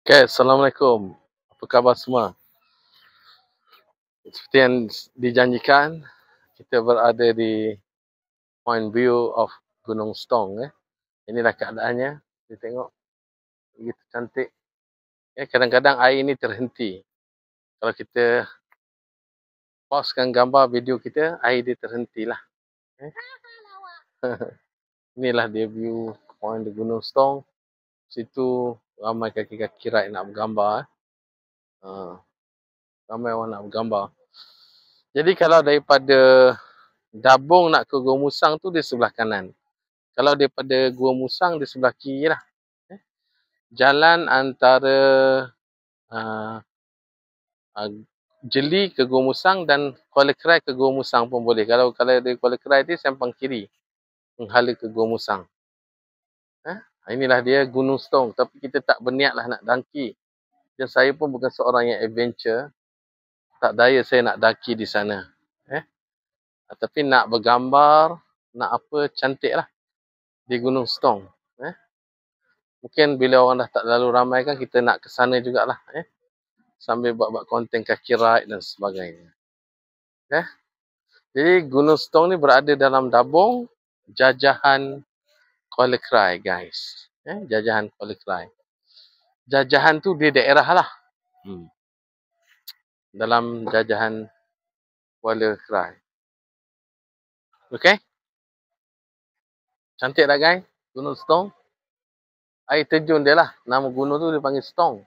Okay, Assalamualaikum. Apa khabar semua? Seperti yang dijanjikan, kita berada di point view of Gunung Stong. Inilah keadaannya. Kita tengok, begitu cantik. Kadang-kadang air ini terhenti. Kalau kita pausekan gambar video kita, air dia terhentilah. Inilah dia view point di Gunung Stong. Situ ramai kaki-kaki ride nak bergambar. Ramai orang nak bergambar. Jadi kalau daripada Dabung nak ke Gua Musang tu di sebelah kanan. Kalau daripada Gua Musang di sebelah kiri lah. Jalan antara Jeli ke Gua Musang dan Kuala Krai ke Gua Musang pun boleh. Kalau dari Kuala Krai ni sempang kiri. Menghala ke Gua Musang. Inilah dia Gunung Stong. Tapi kita tak berniat lah nak daki. Dan saya pun bukan seorang yang adventure. Tak daya saya nak daki di sana. Tapi nak bergambar, nak apa, cantik lah. Di Gunung Stong. Mungkin bila orang dah tak terlalu ramai kan, kita nak ke sana jugalah. Sambil buat-buat konten kaki ride dan sebagainya. Jadi Gunung Stong ni berada dalam Dabung, jajahan Kuala Krai, guys. Jajahan Kuala Krai. Jajahan tu di daerah lah. Dalam jajahan Kuala Krai. Okay? Cantik tak, guys? Gunung Stong. Air terjun dia lah. Nama gunung tu dia panggil Stong.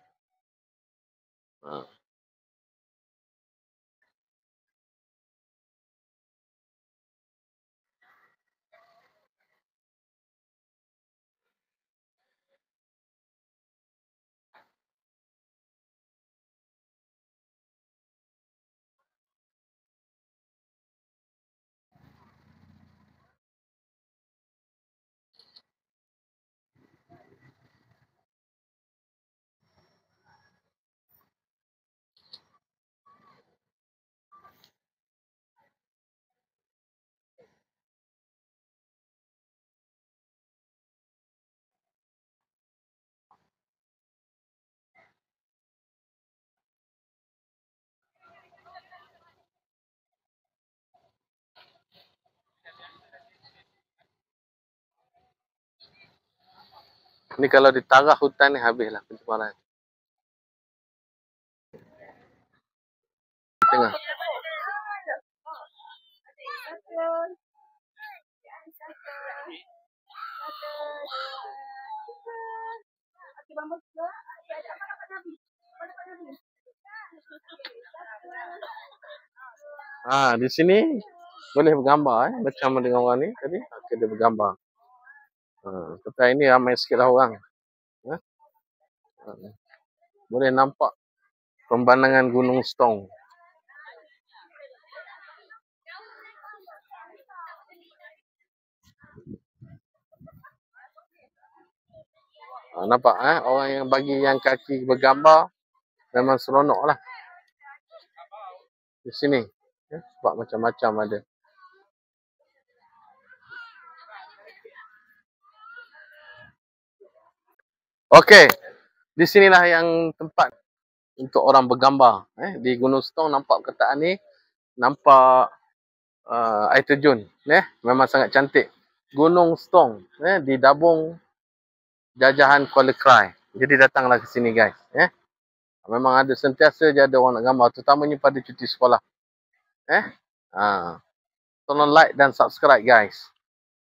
Ni kalau ditarah hutan ni habislah pencemaran. Tengah. Di sini boleh bergambar macam dengan orang ni tadi. Dia bergambar. Tapi ini ramai sikit lah orang. Boleh nampak pemandangan Gunung Stong. Nampak orang yang bagi yang kaki bergambar memang seronok lah. Di sini. Sebab macam-macam ada. Okey. Di sinilah yang tempat untuk orang bergambar. Di Gunung Stong nampak perkataan ni. Nampak air terjun. Memang sangat cantik. Gunung Stong. Di Dabung, jajahan Kuala Krai. Jadi datanglah ke sini, guys. Memang ada sentiasa je ada orang nak gambar. Terutamanya pada cuti sekolah. Tolong like dan subscribe, guys.